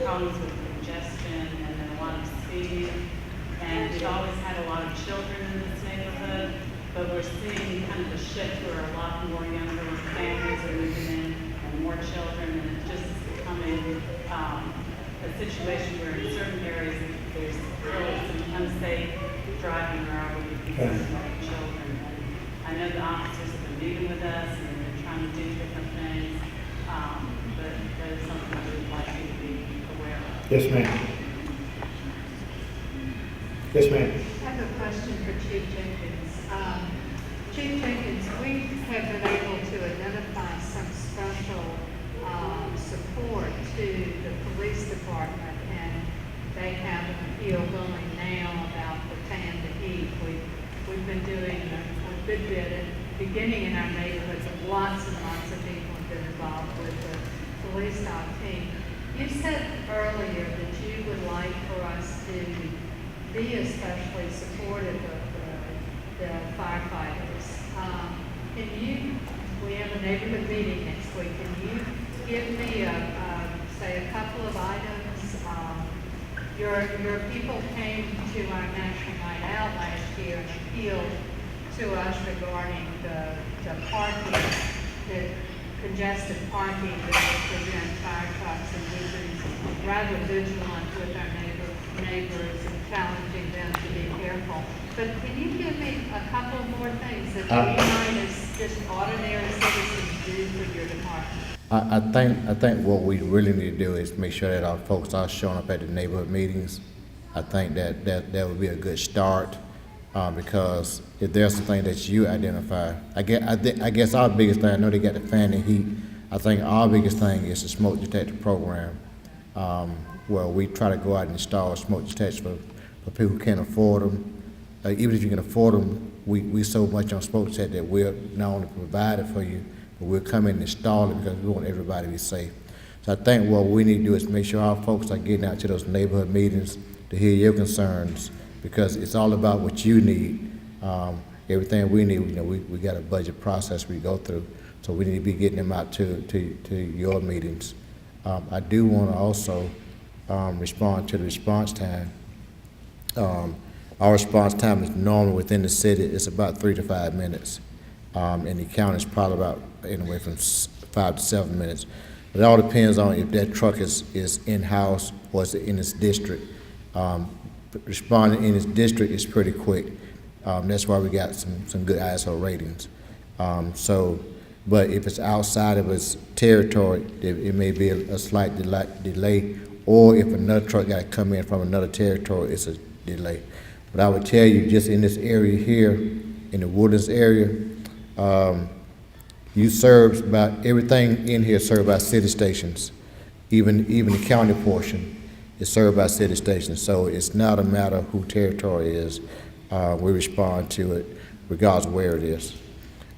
problems with congestion and then a lot of speeding. And we've always had a lot of children in this neighborhood, but we're seeing kind of a shift where a lot more younger families are moving in and more children, and it's just becoming a situation where in certain areas there's really some unsafe driving around because of children. And I know the officers have been meeting with us and they're trying to do different things, but that is something I would like you to be aware of. Yes, ma'am. Yes, ma'am. I have a question for Chief Jenkins. Chief Jenkins, we have been able to identify some special support to the police department, and they have an appeal going now about the fan to heat. We've been doing a good bit at the beginning in our neighborhoods, and lots of people have been involved with the police dog team. You said earlier that you would like for us to be especially supportive of the firefighters. We have a neighborhood meeting next week. Can you give me say a couple of items Your people came to our National Night Out last year and appealed to us regarding the parking, the congested parking that would prevent fire trucks, and we've been rather vigilant with our neighbors and challenging them to be careful. But can you give me a couple more things that you might as just ordinary citizens do for your department? I think what we really need to do is make sure that our folks are showing up at the neighborhood meetings. I think that would be a good start, because if there's something that you identify, I guess our biggest thing, I know they got the fan and heat, I think our biggest thing is the smoke detector program, where we try to go out and install smoke detectors for people who can't afford them. Even if you can afford them, we so much on smoke detector that we'll not only provide it for you, but we'll come in and install it because we want everybody to be safe. So I think what we need to do is make sure our folks are getting out to those neighborhood meetings to hear your concerns, because it's all about what you need. Everything we need, we got a budget process we go through, so we need to be getting them out to your meetings. I do want to also respond to the response time. Our response time is normal within the city. It's about 3 to 5 minutes. And the county is probably about anywhere from 5 to 7 minutes. But it all depends on if that truck is in-house or is it in its district. Responding in its district is pretty quick. That's why we got some good ISO ratings. But if it's outside of its territory, it may be a slight delay, or if another truck got to come in from another territory, it's a delay. But I would tell you, just in this area here, in the Woodlands area, you serve about everything in here served by city stations. Even the county portion is served by city stations. So it's not a matter of who territory is. We respond to it regardless of where it is.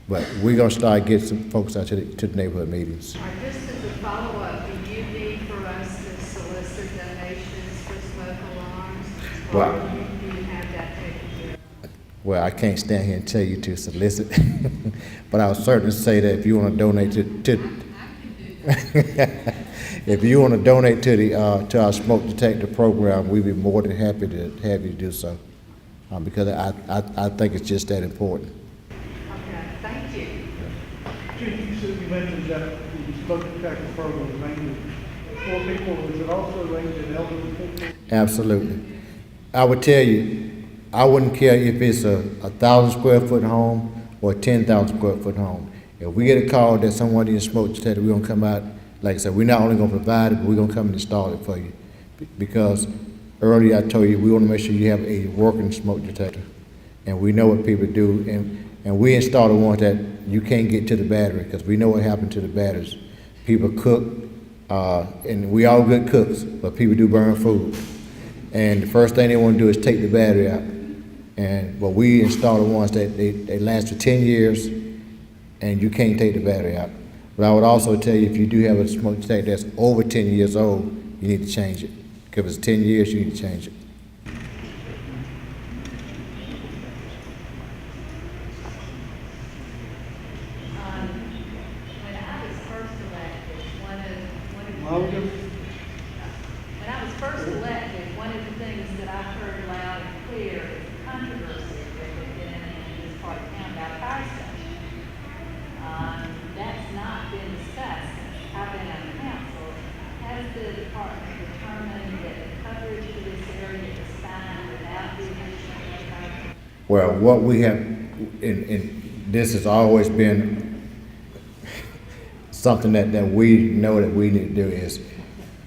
But we're gonna start getting some folks out to the neighborhood meetings. All right, just as a follow-up, do you need for us to solicit donations for smoke alarms? Well, Or do you have that taken care of? Well, I can't stand here and tell you to solicit, but I would certainly say that if you want to donate to if you want to donate to our smoke detector program, we'd be more than happy to have you do so, because I think it's just that important. Okay, thank you. Chief, you mentioned that the smoke detector program is mainly for people. Is it also aimed at elderly people? Absolutely. I would tell you, I wouldn't care if it's a 1,000 square foot home or a 10,000 square foot home. If we get a call that someone needs a smoke detector, we're gonna come out. Like I said, we're not only gonna provide it, but we're gonna come and install it for you. Because earlier I told you, we wanna make sure you have a working smoke detector. And we know what people do, and we install the ones that you can't get to the battery, because we know what happened to the batteries. People cook, and we all good cooks, but people do burn food. And the first thing they wanna do is take the battery out. But we install the ones that they last for 10 years, and you can't take the battery out. But I would also tell you, if you do have a smoke detector that's over 10 years old, you need to change it. If it's 10 years, you need to change it. When I was first elected, when I was first elected, one of the things that I heard loud and clear is the controversy that had been in this part of town about fire station. That's not been discussed since I've been on the council. Has the department determined that the coverage for this area is fine without the additional fire? Well, what we have, and this has always been something that we know that we need to do is,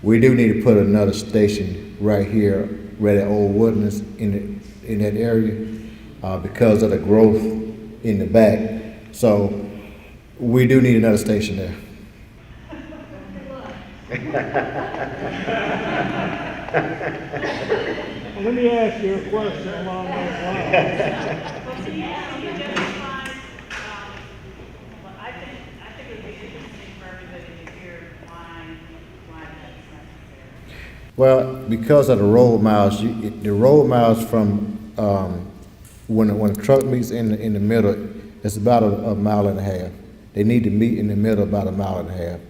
we do need to put another station right here, right at Old Woodlands in that area, because of the growth in the back. So we do need another station there. Well, let me ask you a question along those lines. Well, can you justify, well, I think it would be interesting for everybody to hear why that's necessary. Well, because of the road miles, the road miles from when a truck meets in the middle, it's about a mile and a half. They need to meet in the middle about a mile and a half.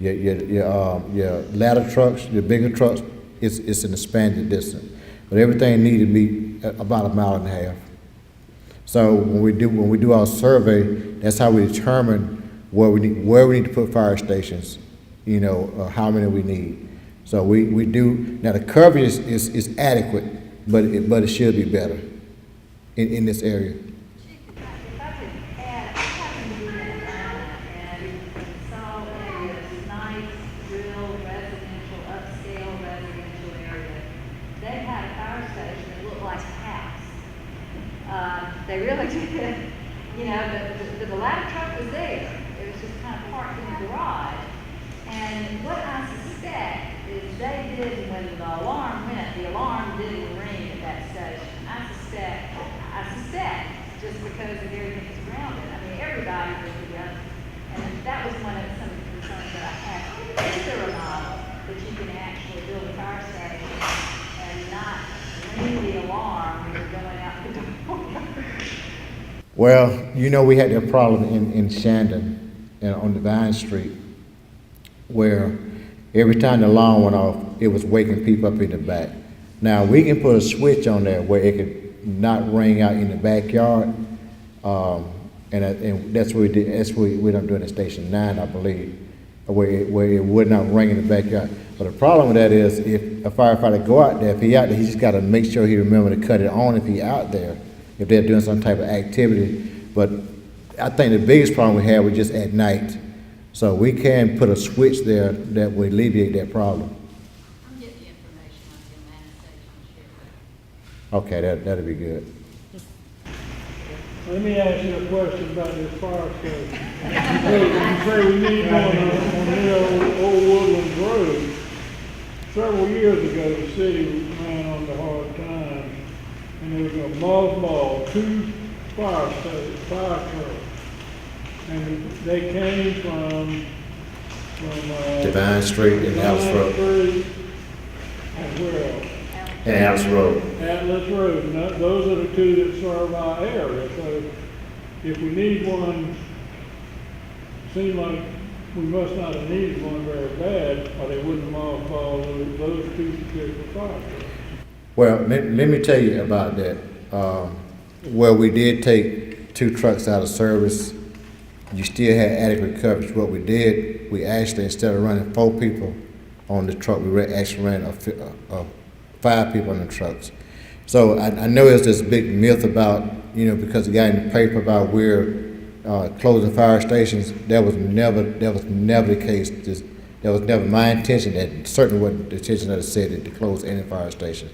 Your ladder trucks, your bigger trucks, it's an expanded distance. But everything needed to be about a mile and a half. So when we do our survey, that's how we determine where we need to put fire stations, you know, how many we need. So we do, now the coverage is adequate, but it should be better in this area. If I could add, I happened to be in Atlanta and saw a nice, real residential, upscale residential area. They had a fire station that looked like a house. They really did. You know, the ladder truck was there. It was just kind of parked in the garage. And what I suspect is they didn't, when the alarm went, the alarm didn't ring at that station. I suspect, just because of everything that's around it. I mean, everybody was together. And that was one of some of the concerns that I had. Is there a model that you can actually build a fire station and not ring the alarm when you're going out the door? Well, you know, we had that problem in Shandon and on Divine Street, where every time the alarm went off, it was waking people up in the back. Now, we can put a switch on there where it could not ring out in the backyard, and that's what we did. That's what we don't do it at Station 9, I believe, where it would not ring in the backyard. But the problem with that is, if a firefighter go out there, if he out there, he just got to make sure he remember to cut it on if he out there, if they're doing some type of activity. But I think the biggest problem we have was just at night. So we can put a switch there that would alleviate that problem. I'll get the information on the Atlanta station and share Okay, that'll be good. Let me ask you a question about this fire station. You say we need one on the old Woodlands Road. Several years ago, the city ran on the hard times, and there was a mothball, 2 fire trucks. And they came from Divine Street and House Road. Street, and where else? And House Road. Atlas Road, and those are the 2 that serve our area. So if we need one, seems like we must not have needed one very bad, or they wouldn't have mothballed those 2 particular fire trucks. Well, let me tell you about that. Where we did take 2 trucks out of service, you still had adequate coverage. What we did, we actually, instead of running 4 people on the truck, we actually ran 5 people on the trucks. So I know there's this big myth about, you know, because it got in the paper about we're closing fire stations. That was never the case. That was never my intention. That certainly wasn't the intention of the city to close any fire station.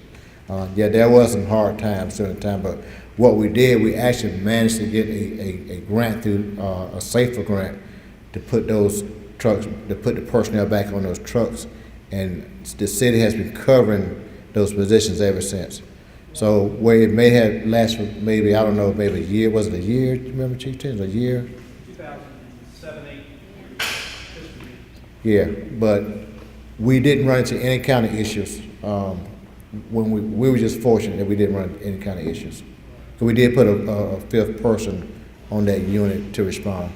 Yeah, there was some hard times during the time, but what we did, we actually managed to get a grant through a safer grant to put those trucks, to put the personnel back on those trucks, and the city has been covering those positions ever since. So where it may have lasted maybe, I don't know, maybe a year, was it a year? Do you remember, Chief Tim? A year? 2007, 8. Yeah, but we didn't run into any kind of issues. When we were just fortunate that we didn't run into any kind of issues. So we did put a 5th person on that unit to respond.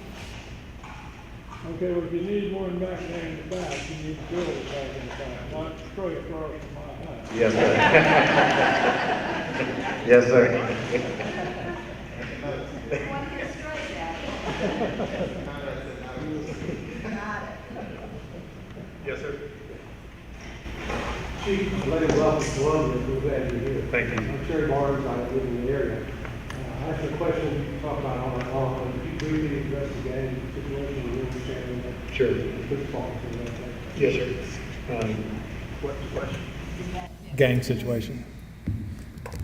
Okay, well, if you need one back there in the back, you need to build it back in the back, not straight across from my house. Yes, sir. Yes, sir. Want to get straight out. Yes, sir. Chief, Lady Welcome, Columbia, we're glad you're here. Thank you. I'm Sherry Barnes, I live in the area. I have a question to talk about on if you briefly address the gang situation we're understanding that. Sure. Football, and that. Yes, sir. What's the question? Gang situation.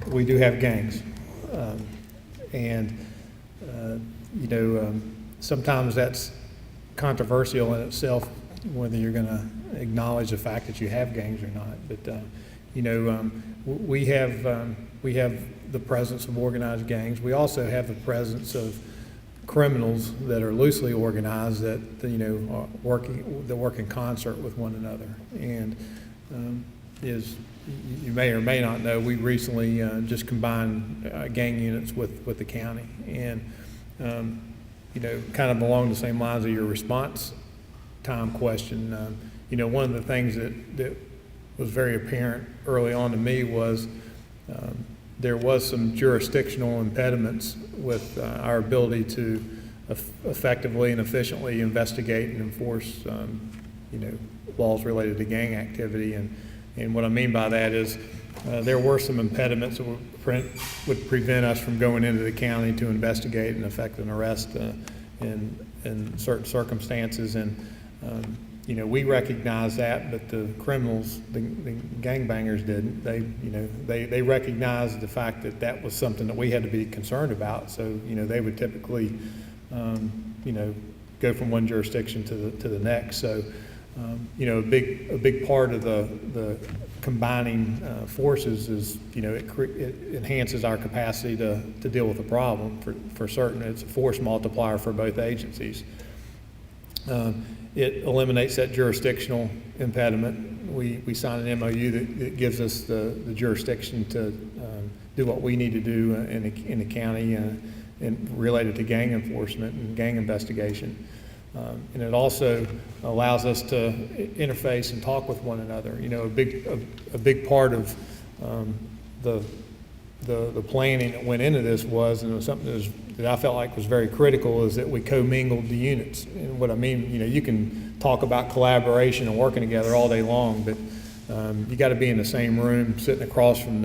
We do have gangs. Sometimes that's controversial in itself, whether you're going to acknowledge the fact that you have gangs or not. But, we have the presence of organized gangs. We also have the presence of criminals that are loosely organized that, work in concert with one another. And you may or may not know, we recently just combined gang units with the county. And, kind of along the same lines of your response time question, one of the things that was very apparent early on to me was there was some jurisdictional impediments with our ability to effectively and efficiently investigate and enforce, laws related to gang activity. And what I mean by that is there were some impediments that would prevent us from going into the county to investigate and effect an arrest in certain circumstances. And we recognize that, but the criminals, the gangbangers didn't. They recognized the fact that that was something that we had to be concerned about. So, they would typically, go from one jurisdiction to the next. So, a big part of the combining forces is, it enhances our capacity to deal with the problem for certain. It's a force multiplier for both agencies. It eliminates that jurisdictional impediment. We sign an MOU that gives us the jurisdiction to do what we need to do in the county and related to gang enforcement and gang investigation. And it also allows us to interface and talk with one another. A big part of the planning that went into this was, and it was something that I felt like was very critical, is that we commingled the units. And what I mean, you can talk about collaboration and working together all day long, but you got to be in the same room, sitting across from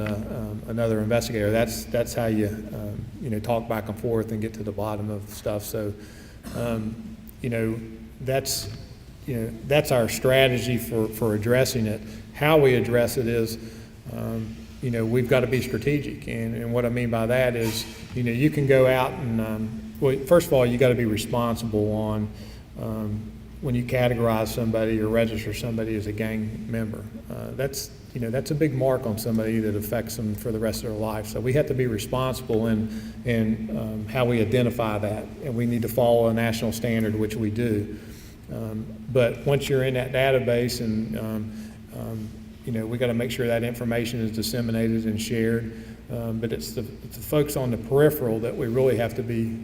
another investigator. That's how you talk back and forth and get to the bottom of stuff. So. That's our strategy for addressing it. How we address it is, we've got to be strategic. And what I mean by that is, you can go out and, first of all, you got to be responsible on when you categorize somebody or register somebody as a gang member. That's a big mark on somebody that affects them for the rest of their life. So we have to be responsible in how we identify that, and we need to follow a national standard, which we do. But once you're in that database, and we got to make sure that information is disseminated and shared. But it's the folks on the peripheral that we really have to be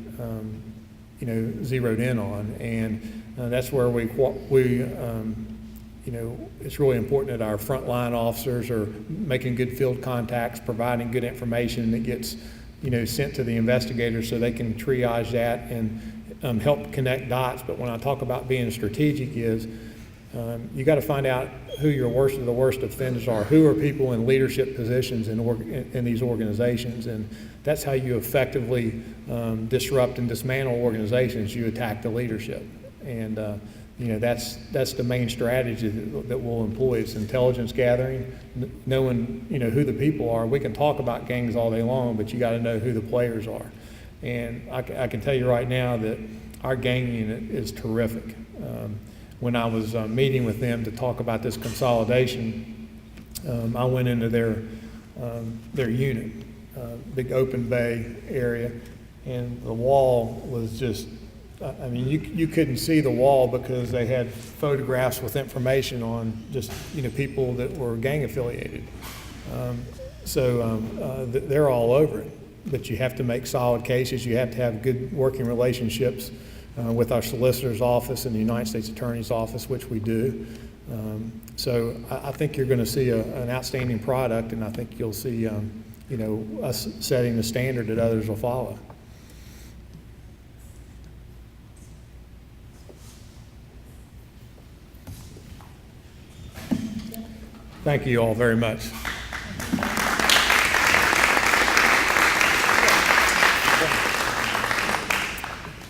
zeroed in on, and that's where it's really important that our frontline officers are making good field contacts, providing good information that gets, sent to the investigators so they can triage that and help connect dots. But when I talk about being strategic is, you got to find out who your worst of the worst offenders are, who are people in leadership positions in these organizations, and that's how you effectively disrupt and dismantle organizations. You attack the leadership, and that's the main strategy that we'll employ. It's intelligence gathering, knowing who the people are. We can talk about gangs all day long, but you got to know who the players are. And I can tell you right now that our gang unit is terrific. When I was meeting with them to talk about this consolidation, I went into their unit, big open bay area, and the wall was just, you couldn't see the wall because they had photographs with information on just, people that were gang affiliated. They're all over it. But you have to make solid cases. You have to have good working relationships with our solicitor's office and the United States Attorney's Office, which we do. So I think you're going to see an outstanding product, and I think you'll see, us setting the standard that others will follow. Thank you all very much.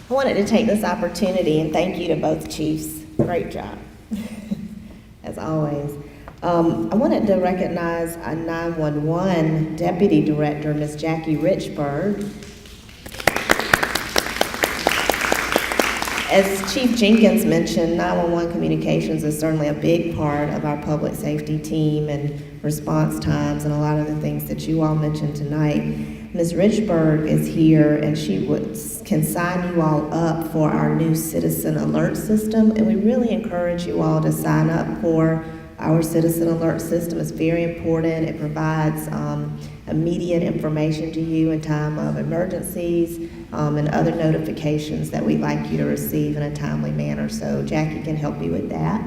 I wanted to take this opportunity and thank you to both chiefs. Great job, as always. I wanted to recognize our 911 Deputy Director, Ms. Jackie Richburg. As Chief Jenkins mentioned, 911 communications is certainly a big part of our public safety team and response times and a lot of the things that you all mentioned tonight. Ms. Richburg is here, and she can sign you all up for our new citizen alert system, and we really encourage you all to sign up for our citizen alert system. It's very important. It provides immediate information to you in time of emergencies and other notifications that we'd like you to receive in a timely manner. So Jackie can help you with that.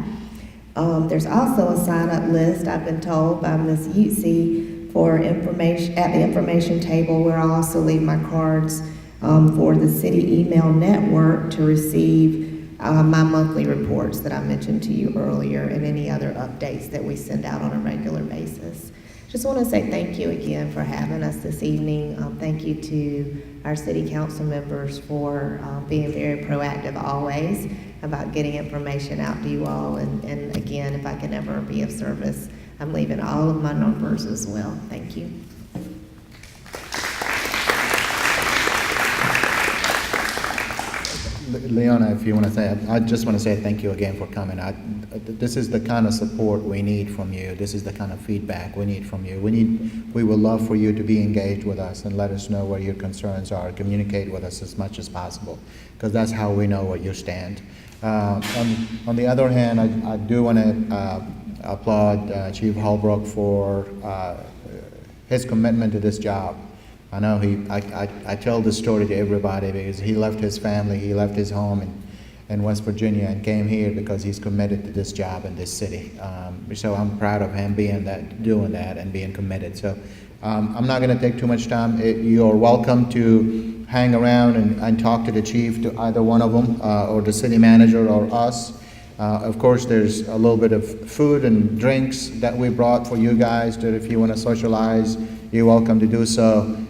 There's also a sign-up list, I've been told by Ms. Utsi, for information, at the information table, where I'll also leave my cards for the city email network to receive my monthly reports that I mentioned to you earlier, and any other updates that we send out on a regular basis. Just want to say thank you again for having us this evening. Thank you to our city council members for being very proactive always about getting information out to you all. And again, if I can ever be of service, I'm leaving all of my numbers as well. Thank you. Leona, if you want to say, I just want to say thank you again for coming. This is the kind of support we need from you. This is the kind of feedback we need from you. We would love for you to be engaged with us and let us know where your concerns are. Communicate with us as much as possible, because that's how we know where you stand. On the other hand, I do want to applaud Chief Holbrook for his commitment to this job. I know I tell this story to everybody because he left his family, he left his home in West Virginia and came here because he's committed to this job in this city. So I'm proud of him doing that and being committed. So I'm not going to take too much time. You're welcome to hang around and talk to the chief, to either one of them, or the city manager or us. Of course, there's a little bit of food and drinks that we brought for you guys, that if you want to socialize, you're welcome to do so.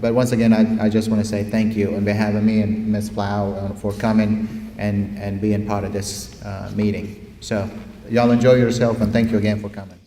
But once again, I just want to say thank you on behalf of me and Ms. Plaugh for coming and being part of this meeting. So y'all enjoy yourself, and thank you again for coming.